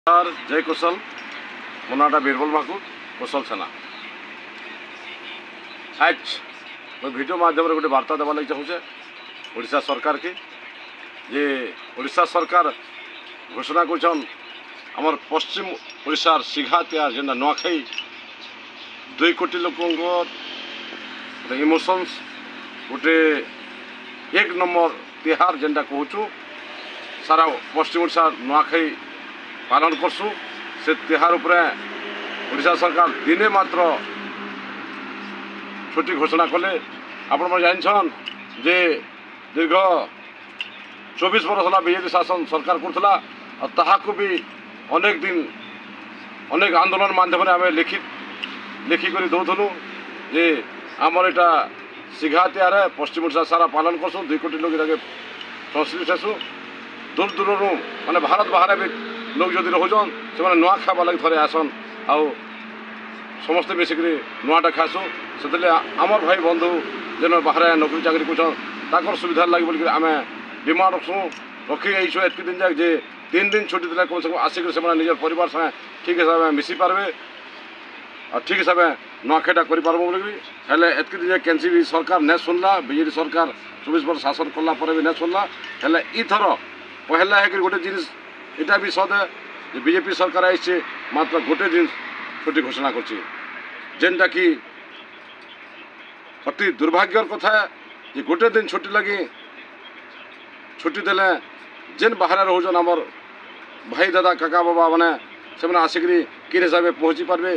जय कौशल मो नाटा बीरबल माकू कौशल सेना आज मैं भिडियो माध्यम गोटे वार्ता देवा लगे चाहूँचे ओडिशा सरकार के जे ओडिशा सरकार घोषणा कर आमर पश्चिम ओडिशार सिघा त्यार जेनटा नुआखाई 2 कोटी लोक इमोशंस गोटे 1 नंबर तिहार जेनटा कहूँ सारा पश्चिम ओडिशा नुआखाई पालन करसु से तिहार उपरे ओडिशा सरकार दिने मात्र छुट्टी घोषणा कले। आपण जान जे दीर्घ 24 वर्ष है बीजेपी शासन सरकार करथला और ताहाकु भी अनेक दिन अनेक आंदोलन माध्यम आम लिखिक दौलु जे आमर एटा सिघा त्यार पश्चिम ओडिशा सारा पालन करसु 2 कोटी लोग संश्लिष्ट हेसु दूर दूर माने भारत बाहर भी लोग जदि रोचन से नुआ खावा लगे थे आसन आउ समस्ते मिसिक नुआटा खासु से आमर भाई बंधु जेन बाहर नौकरी चाकरी कर सुविधा लगे बोल आम बीमा रखसु रखी आईसु एत दिन जाक जे 3 दिन छुट्टी देला कम से कम आसिक निजर परिवार संगे ठीक हिसाब से मिसी पारे और ठीक हिसाब से नुआखाईटा करपारबो बोली हेले एत दिन जाक केनसी भी सरकार नहीं सुनला बीजेपी सरकार 24 वर्ष शासन कला भी नहीं सुनला हेले इथर पहला है कि गोटे जिनिस इटा भी सद है बीजेपी सरकार आई मात्र गोटे दिन छुट्टी घोषणा करटा कि अति दुर्भाग्यर कथा जे गोटे दिन छुट्टी लगी छुट्टी देले जेन बाहर रोचन आमर भाई दादा काका बाबा मैंने से आसिक किन हिसाब से पहुँची पारे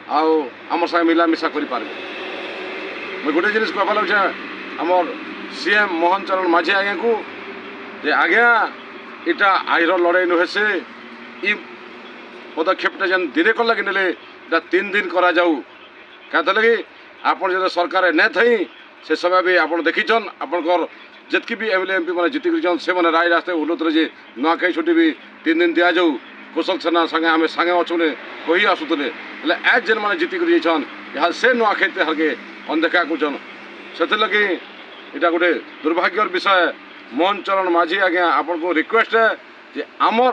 आमर साथ मिलामिशा करें मैं गोटे जिन कहवा लगे आमर सीएम मोहन चरण माझी आज्ञा को जे आज्ञा इटा आईर लड़ाई नुहे से पदक्षेपटा जेन दिने कल लगे ने 3 दिन करा जाऊ क्या लगे आपन जो सरकार नहीं थी से समय भी आप देखीन आपंकर जितकी भी एमएलए एमपी मैंने जीतिक से मैंने राय रास्ते उल्लुते जे नुआखाई छुट्टी भी 3 दिन दि जाऊ कौशल सेना संगे आम सांगे अच्छे कही आसुले एज जेन मैंने जीतिक यहाँ से नुआखाई तिहार के अनदेखा कर से लगे इटा गोटे दुर्भाग्यर विषय मोहन चरण माझी आज्ञा आपन को रिक्वेस्ट है कि आमर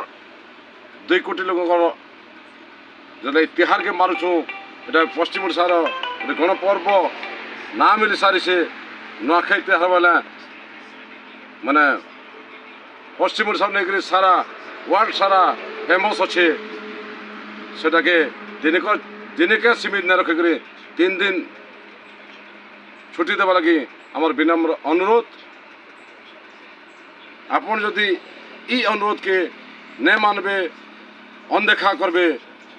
2 कोटी लोक जो तिहार के मारुछू ये पश्चिम ओडिशार गोटे गणपर्व ना मिली सारी से नुआखाई तिहार बेले माने पश्चिम ओडिशा नहीं सारा वर्ल्ड सारा फेमस अच्छे सेटा के दिनके सीमित न रखिक 3 दिन छुट्टी देवा लगी आमर विनम्र अनुरोध आपन जदि ई अनुरोध के नहीं मानबे अनदेखा करबे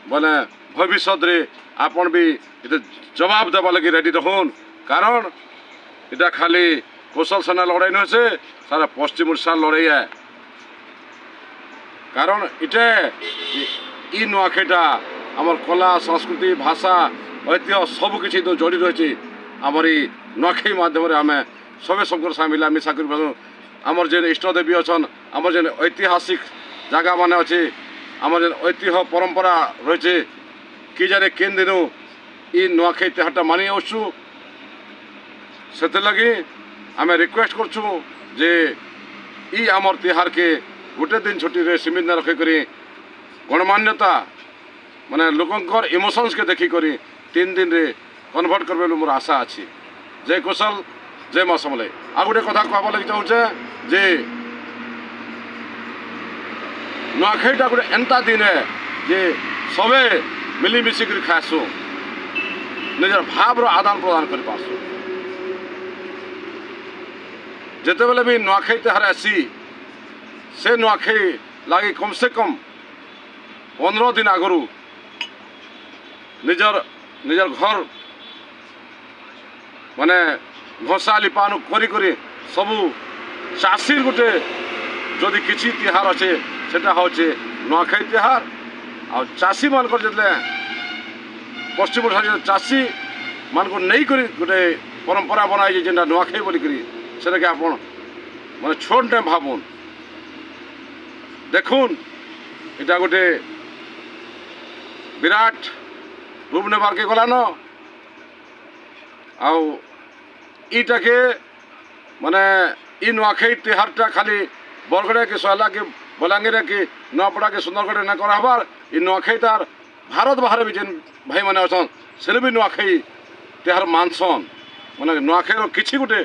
बोले भविष्य रे आपन भी ये जवाब देवा लगी रेडी रहन कारण इटा खाली कौशल सेना लड़ाई नुहे से सारा पश्चिम ओडिशा लड़ाई है कारण इटे ई नुआखाईटा आमर कला संस्कृति भाषा ऐतिह्य सबकि तो जोड़ी रही आमर ई नुआखाई माध्यम आम सबे सब साथ मिलामिशा कर आमर जेन इष्टदेवी अच्छन आमर जेन ऐतिहासिक जगह मान अच्छे आमर जेन ऐतिह्य परंपरा रही कि जाने केन दिन ई नुआखाई तिहारटा मानि आसु से लगी आम रिक्वेस्ट करछू जे ई आमर तिहार के गोटे दिन छुट्टी रे सीमित न रखिक गणमान्यता माने लोकंकर इमोशंस के देखिक 3 दिन रे कन्वर्ट करबे मोर आशा अच्छी। जय कौशल जय माँ समले। आ गोटे कथा कहवा लगे चाहूचे जे नुआखाईटा गोटे एंता दिन है जे सबे मिलीमिशिक खासु निजर भाव आदान प्रदान कर पारसु जिते बेले भी नुआखाई तिहार आसी से नुआखाई लगे कम से कम 15 दिन आगु निजर निजर घर माने घोषा लिपानु करी सबू चाषी गोटे जदि किसी तिहार अच्छे सेटा होचे नुआखाई तिहार आ चाषी मान जितने पश्चिम ओडिशा चाषी मान को नहीं करी गोटे परंपरा बनाई जेनटा नुआखाई बोलिकी से आप माने छोट नहीं भावुन देखुन इटा गोटे विराट रूप नेबार के गलान आईटा के माने ई नुआखाई तिहारटा खाली बरगड़ा के सहला के बलांगीर कि नुआपड़ा के सुंदरगढ़ ना कराबार इ नुआखाई तार भारत बाहर भी जेन भाई मैंने अच्छन से भी नुआखाई त्यार मानसन माने नुआखाईर किसी गोटे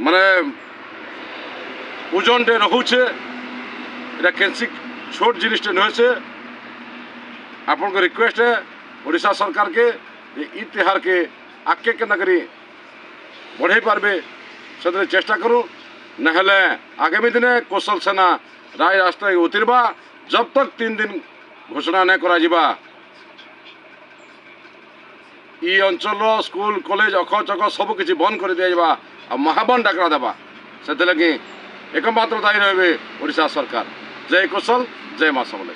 माने ओजन टे रखुचे এটা কেনসি छोट जिनिसटे नुहे से आपन को रिक्वेस्ट है ओडिशा सरकार के इ तिहार के आगे के नगरी बढ़े पारबे से चेष्टा करूँ नहले आगामी दिन कौशल सेना राय रास्ता उतरवा जब तक 3 दिन घोषणा नहीं करा जिबा इ अंचल स्कूल कॉलेज अख चक सब किसी बंद कर दिया महाबन डाकरा देवा से एकमात्र दायी रहे ओडिशा सरकार जय कौशल जय माँ सबले।